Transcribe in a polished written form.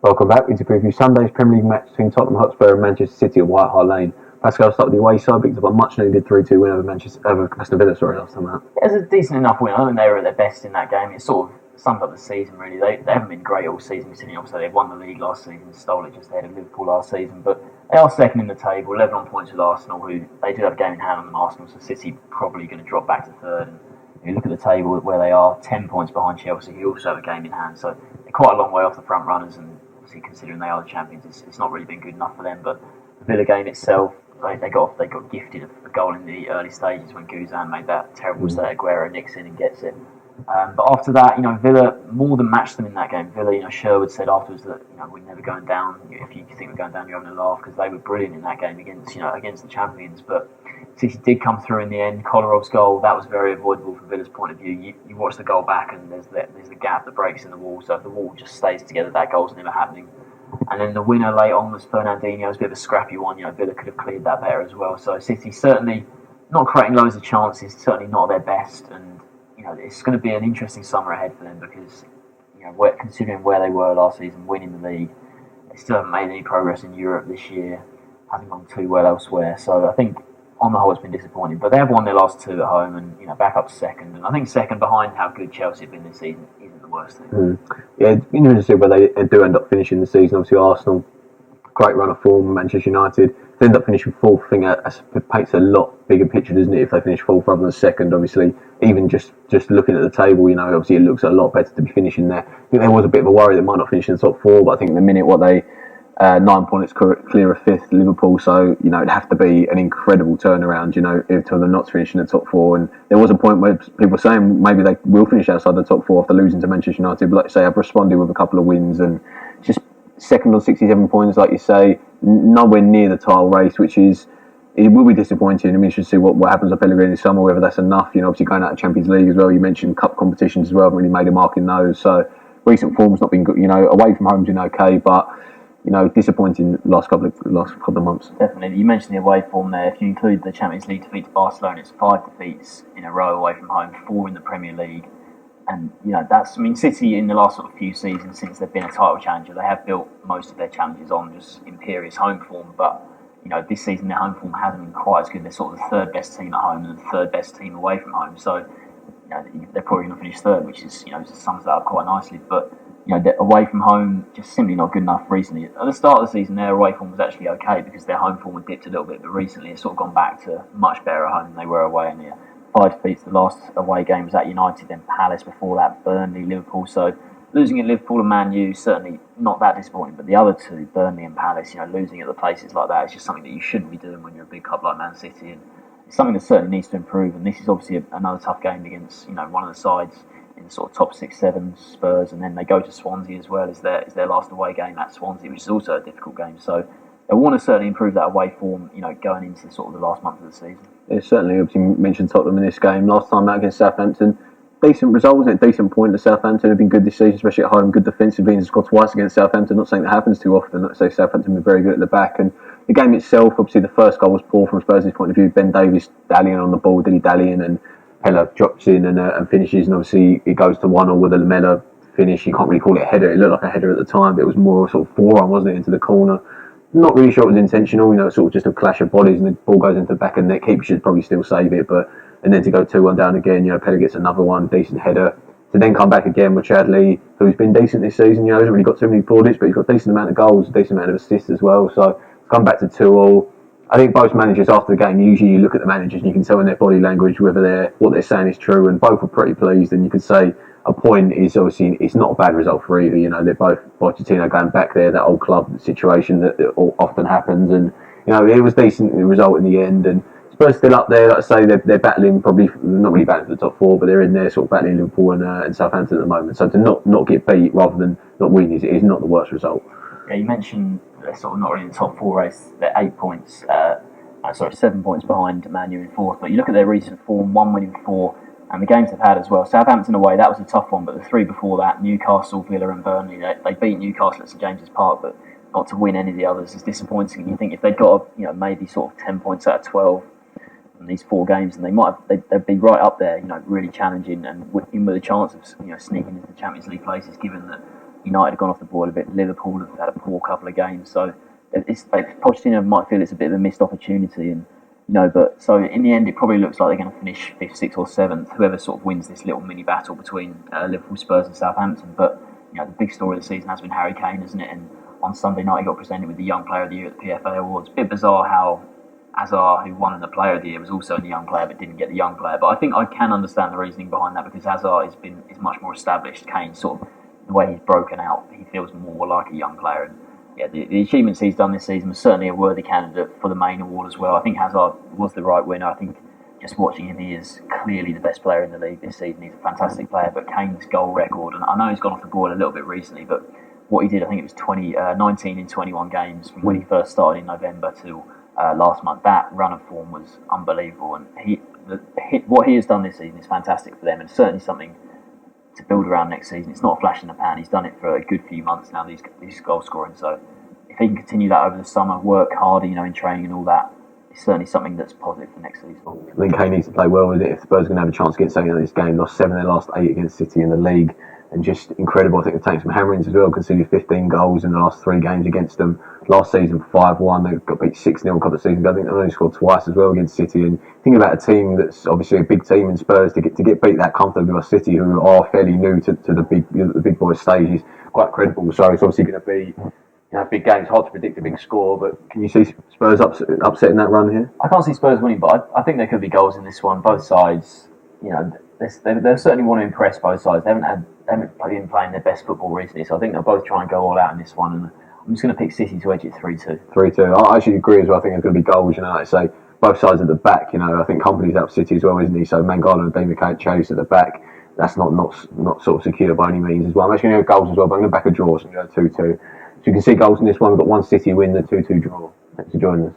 Welcome back. We to preview Sunday's Premier League match between Tottenham Hotspur and Manchester City at White Hart Lane. Pascal started the away side, picked up a much needed 3-2 win over Aston Villa. Last time out. It was a decent enough win. I don't think they were at their best in that game. It sort of summed up the season, really. They haven't been great all season. Obviously, they won the league last season, stole it just ahead of Liverpool last season. But they are second in the table, 11 on points with Arsenal, who they do have a game in hand on them, Arsenal, so City probably going to drop back to third. And if you look at the table where they are, 10 points behind Chelsea, who also have a game in hand. So they're quite a long way off the front runners, and obviously considering they are the champions, it's not really been good enough for them. But the Villa game itself, they got gifted a goal in the early stages when Guzan made that terrible mistake. Aguero nicks in and gets it. But after that, Villa more than matched them in that game. Villa, Sherwood said afterwards that we're never going down. If you think we're going down, you're having a laugh, because they were brilliant in that game against the champions. But City did come through in the end. Koلاrov's goal, that was very avoidable from Villa's point of view. You watch the goal back, and there's the gap that breaks in the wall. So if the wall just stays together, that goal's never happening. And then the winner late on was Fernandinho. It was a bit of a scrappy one. Villa could have cleared that better as well. So City certainly not creating loads of chances, certainly not their best. And it's going to be an interesting summer ahead for them, because considering where they were last season, winning the league, they still haven't made any progress in Europe this year. Hasn't gone too well elsewhere. So I think on the whole it's been disappointing. But they have won their last two at home, and back up to second. And I think second behind how good Chelsea have been this season isn't the worst thing. Yeah, it's interesting to see where they do end up finishing the season. Obviously, Arsenal, great run of form. Manchester United, they end up finishing fourth. I think it paints a lot bigger picture, doesn't it? If they finish fourth rather than second, obviously, even just looking at the table, obviously it looks a lot better to be finishing there. I think there was a bit of a worry they might not finish in the top four, but I think the minute 9 points clear of fifth, Liverpool. So it'd have to be an incredible turnaround, to them not to finish in the top four. And there was a point where people were saying maybe they will finish outside the top four after losing to Manchester United. But like I say, I've responded with a couple of wins and just second on 67 points, like you say, nowhere near the title race, which is. It will be disappointing. I mean, you should see what happens at Pellegrini this summer, whether that's enough. Obviously going out of Champions League as well. You mentioned cup competitions as well, haven't really made a mark in those. So recent form's not been good. Away from home's been okay, but disappointing last couple of months. Definitely. You mentioned the away form there. If you include the Champions League defeat to Barcelona, it's 5 defeats in a row away from home, 4 in the Premier League. And, City in the last sort of few seasons since they've been a title challenger, they have built most of their challenges on just imperious home form. But, this season their home form hasn't been quite as good. They're sort of the third best team at home and the third best team away from home. So, they're probably going to finish third, which is, just sums that up quite nicely. But, away from home, just simply not good enough recently. At the start of the season, their away form was actually okay because their home form had dipped a little bit, but recently it's sort of gone back to much better at home than they were away. And 5 defeats. The last away game was at United, then Palace before that, Burnley, Liverpool. So losing at Liverpool and Man U, certainly not that disappointing, but the other two, Burnley and Palace, losing at the places like that is just something that you shouldn't be doing when you're a big club like Man City. And it's something that certainly needs to improve, and this is obviously another tough game against one of the sides in the sort of top 6-7, Spurs, and then they go to Swansea as well as their last away game at Swansea, which is also a difficult game. So they want to certainly improve that away form, going into sort of the last month of the season. Yeah, certainly. Obviously, mentioned Tottenham in this game last time out against Southampton. Decent result, wasn't it? Decent point. The Southampton have been good this season, especially at home. Good defensively, and scored twice against Southampton. Not something that happens too often. Like I say, Southampton have been very good at the back. And the game itself, obviously, the first goal was poor from Spurs' point of view. Ben Davies dallying on the ball, dilly-dallying, and Pella drops in and finishes. And obviously, it goes to 1-1 with a Lamela finish. You can't really call it a header. It looked like a header at the time, but it was more a sort of forearm, wasn't it, into the corner. Not really sure it was intentional, sort of just a clash of bodies and the ball goes into the back of the net. Keeper should probably still save it, and then to go 2-1 down again, Pella gets another one, decent header. To then come back again with Chadley, who's been decent this season, hasn't really got too many plaudits, but he's got a decent amount of goals, a decent amount of assists as well. So come back to 2-2. I think both managers after the game, usually you look at the managers and you can tell in their body language whether what they're saying is true, and both are pretty pleased. And you could say a point is obviously it's not a bad result for either. They're both Pochettino going back there, that old club situation that often happens, and it was decent result in the end. And Spurs still up there, like I say, they're battling, probably not really battling for the top four, but they're in there sort of battling Liverpool and Southampton at the moment. So to not get beat rather than not win is not the worst result. Yeah, you mentioned they're sort of not really in the top four race. They're 7 points behind Man U in fourth. But you look at their recent form, 1 win in 4, and the games they've had as well. Southampton away, that was a tough one, but the 3 before that, Newcastle, Villa and Burnley, they beat Newcastle at St James's Park, but not to win any of the others is disappointing. And you think if they'd got maybe sort of 10 points out of 12 in these 4 games, and they'd be right up there, really challenging and with a chance of sneaking into the Champions League places, given that United have gone off the board a bit. Liverpool have had a poor couple of games, so it's like Pochettino might feel it's a bit of a missed opportunity, and but so in the end, it probably looks like they're going to finish fifth, sixth, or seventh. Whoever sort of wins this little mini battle between Liverpool, Spurs, and Southampton. But the big story of the season has been Harry Kane, isn't it? And on Sunday night, he got presented with the Young Player of the Year at the PFA Awards. A bit bizarre how Hazard, who won the Player of the Year, was also the Young Player but didn't get the Young Player. But I think I can understand the reasoning behind that because Hazard is much more established. Kane, sort of the way he's broken out, he feels more like a young player. And the achievements he's done this season was certainly a worthy candidate for the main award as well. I think Hazard was the right winner. I think just watching him, he is clearly the best player in the league this season. He's a fantastic player, but Kane's goal record, and I know he's gone off the board a little bit recently, but what he did, I think it was 19 in 21 games from when he first started in November to last month. That run of form was unbelievable, and what he has done this season is fantastic for them, and certainly something to build around next season. It's not a flash in the pan. He's done it for a good few months now, these goal scoring. So if he can continue that over the summer, work harder, in training and all that, it's certainly something that's positive for next season. I think Kane needs to play well with it if Spurs are going to have a chance to get something out of this game. Lost 7 of their last 8 against City in the league, and just incredible. I think they've taken some hammerings as well, conceded 15 goals in the last 3 games against them. Last season 5-1, they got beat 6-0 a couple of seasons ago. I think they only scored twice as well against City. And think about a team that's obviously a big team in Spurs to get beat that comfortably by City, who are fairly new to the big boy stage, is quite credible. So it's obviously going to be big games. Hard to predict a big score, but can you see Spurs upsetting that run here? I can't see Spurs winning, but I think there could be goals in this one. Both sides, they certainly want to impress both sides. They haven't been playing their best football recently, so I think they'll both try and go all out in this one. And I'm just going to pick City to edge it 3-2. 3-2. I actually agree as well. I think there's going to be goals. Like I say, both sides at the back. I think Company's up City as well, isn't he? So Mangala and Demi Chase at the back. That's not sort of secure by any means as well. I'm actually going to go goals as well, but I'm going to back a draw, so I'm going to go 2-2. So you can see goals in this one. We've got one City win, the 2-2 draw. Thanks for joining us.